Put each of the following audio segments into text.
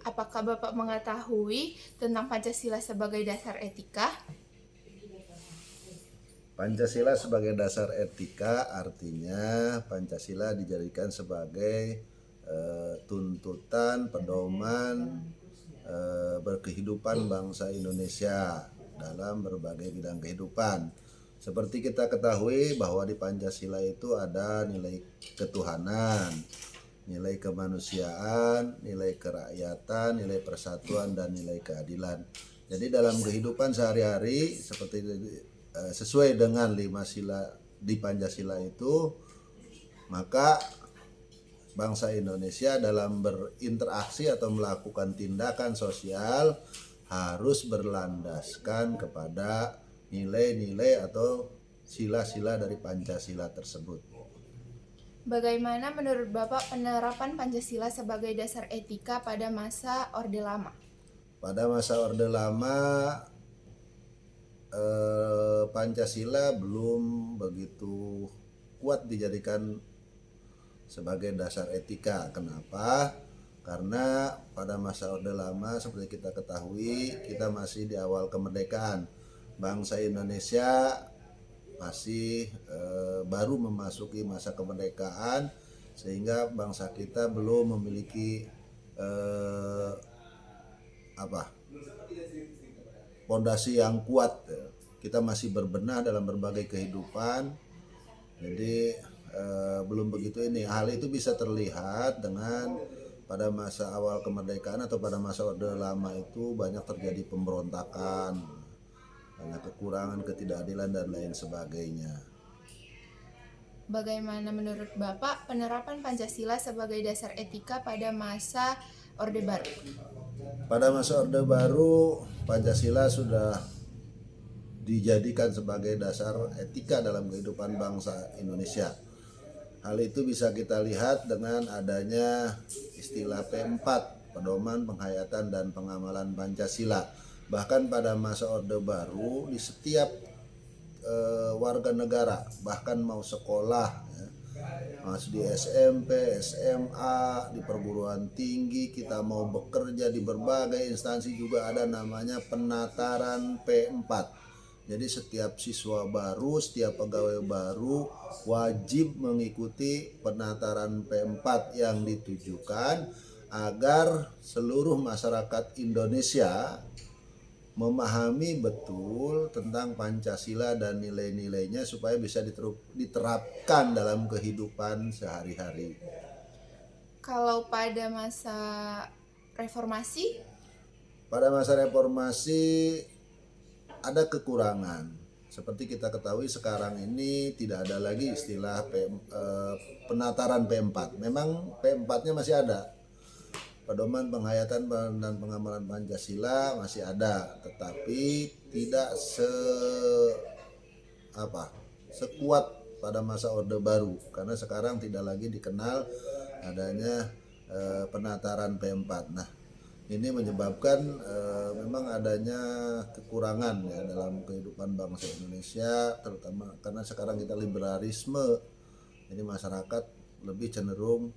Apakah Bapak mengetahui tentang Pancasila sebagai dasar etika? Pancasila sebagai dasar etika artinya Pancasila dijadikan sebagai tuntutan pedoman berkehidupan bangsa Indonesia dalam berbagai bidang kehidupan. Seperti kita ketahui bahwa di Pancasila itu ada nilai ketuhanan, nilai kemanusiaan, nilai kerakyatan, nilai persatuan, dan nilai keadilan. Jadi dalam kehidupan sehari-hari seperti sesuai dengan 5 sila di Pancasila itu, maka bangsa Indonesia dalam berinteraksi atau melakukan tindakan sosial harus berlandaskan kepada nilai-nilai atau sila-sila dari Pancasila tersebut. Bagaimana menurut Bapak penerapan Pancasila sebagai dasar etika pada masa Orde Lama? Pada masa Orde Lama Pancasila belum begitu kuat dijadikan sebagai dasar etika. Kenapa? Karena pada masa Orde Lama seperti kita ketahui, kita masih di awal kemerdekaan. Bangsa Indonesia masih baru memasuki masa kemerdekaan, sehingga bangsa kita belum memiliki fondasi yang kuat. Kita masih berbenah dalam berbagai kehidupan, jadi belum begitu ini. Hal itu bisa terlihat dengan pada masa awal kemerdekaan atau pada masa Orde Lama itu banyak terjadi pemberontakan, banyak kekurangan, ketidakadilan, dan lain sebagainya. Bagaimana menurut Bapak penerapan Pancasila sebagai dasar etika pada masa Orde Baru? Pada masa Orde Baru, Pancasila sudah dijadikan sebagai dasar etika dalam kehidupan bangsa Indonesia. Hal itu bisa kita lihat dengan adanya istilah P4, Pedoman Penghayatan dan Pengamalan Pancasila. Bahkan pada masa Orde Baru, di setiap warga negara, bahkan mau sekolah, masuk di SMP, SMA, di perguruan tinggi, kita mau bekerja di berbagai instansi juga ada namanya penataran P4. Jadi setiap siswa baru, setiap pegawai baru wajib mengikuti penataran P4 yang ditujukan agar seluruh masyarakat Indonesia memahami betul tentang Pancasila dan nilai-nilainya supaya bisa diterapkan dalam kehidupan sehari-hari. Kalau pada masa reformasi? Pada masa reformasi ada kekurangan. Seperti kita ketahui sekarang ini tidak ada lagi istilah penataran P4. Memang P4-nya masih ada. Pedoman Penghayatan dan Pengamalan Pancasila masih ada, tetapi tidak sekuat pada masa Orde Baru, karena sekarang tidak lagi dikenal adanya penataran P4. Nah, ini menyebabkan memang adanya kekurangan ya dalam kehidupan bangsa Indonesia, terutama karena sekarang kita liberalisme, jadi masyarakat lebih cenderung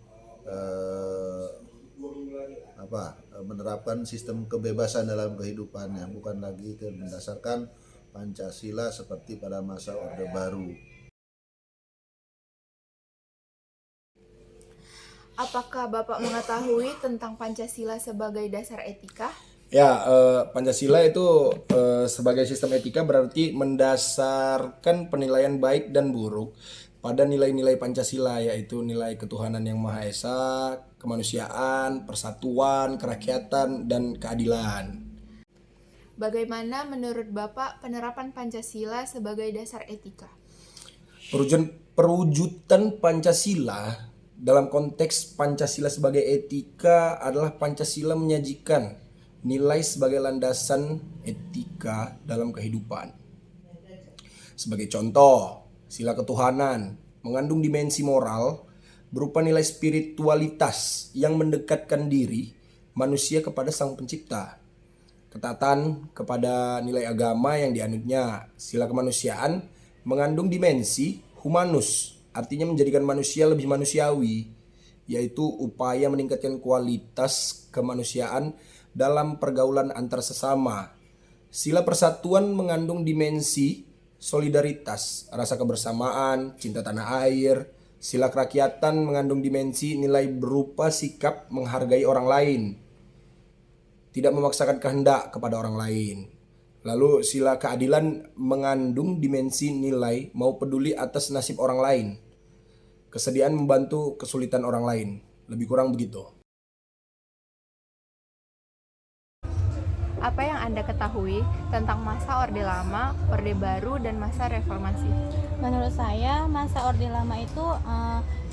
menerapkan sistem kebebasan dalam kehidupannya, bukan lagi berdasarkan Pancasila seperti pada masa Orde Baru. Apakah Bapak mengetahui tentang Pancasila sebagai dasar etika? Ya, Pancasila itu sebagai sistem etika berarti mendasarkan penilaian baik dan buruk pada nilai-nilai Pancasila, yaitu nilai ketuhanan yang Maha Esa, kemanusiaan, persatuan, kerakyatan, dan keadilan. Bagaimana menurut Bapak penerapan Pancasila sebagai dasar etika? Perwujudan Pancasila dalam konteks Pancasila sebagai etika adalah Pancasila menyajikan nilai sebagai landasan etika dalam kehidupan. Sebagai contoh, sila ketuhanan mengandung dimensi moral berupa nilai spiritualitas yang mendekatkan diri manusia kepada Sang Pencipta. Ketaatan kepada nilai agama yang dianutnya. Sila kemanusiaan mengandung dimensi humanus, artinya menjadikan manusia lebih manusiawi. yaitu upaya meningkatkan kualitas kemanusiaan dalam pergaulan antar sesama. Sila persatuan mengandung dimensi solidaritas, rasa kebersamaan, cinta tanah air. Sila kerakyatan mengandung dimensi nilai berupa sikap menghargai orang lain, tidak memaksakan kehendak kepada orang lain. Lalu sila keadilan mengandung dimensi nilai mau peduli atas nasib orang lain, kesediaan membantu kesulitan orang lain. Lebih kurang begitu. Apa yang Anda ketahui tentang masa Orde Lama, Orde Baru, dan masa Reformasi? Menurut saya, masa Orde Lama itu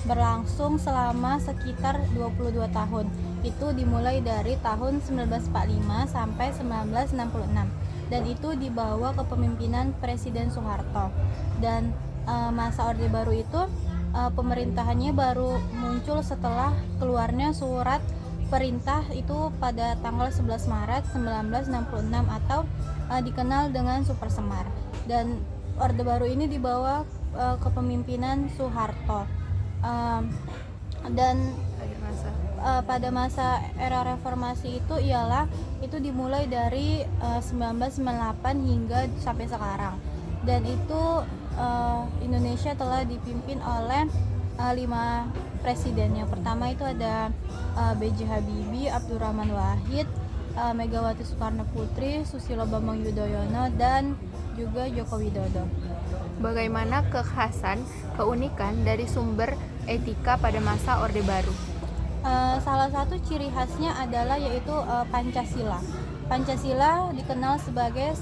berlangsung selama sekitar 22 tahun. Itu dimulai dari tahun 1945 sampai 1966. Dan itu dibawa kepemimpinan Presiden Soeharto. Dan masa Orde Baru itu pemerintahannya baru muncul setelah keluarnya surat perintah itu pada tanggal 11 Maret 1966 atau dikenal dengan Super Semar. Dan Orde Baru ini dibawa kepemimpinan Soeharto. Dan pada masa era reformasi itu itu dimulai dari 1998 hingga sampai sekarang. Dan itu Indonesia telah dipimpin oleh 5 presiden. Yang pertama itu ada B.J. Habibie, Abdurrahman Wahid, Megawati Soekarno Putri, Susilo Bambang Yudhoyono, dan juga Joko Widodo. Bagaimana kekhasan, keunikan dari sumber etika pada masa Orde Baru? Salah satu ciri khasnya adalah yaitu Pancasila. Pancasila dikenal sebagai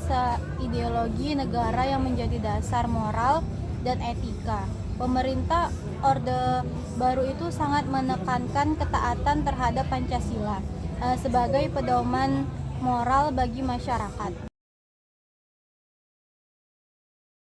ideologi negara yang menjadi dasar moral dan etika. Pemerintah Orde Baru itu sangat menekankan ketaatan terhadap Pancasila sebagai pedoman moral bagi masyarakat.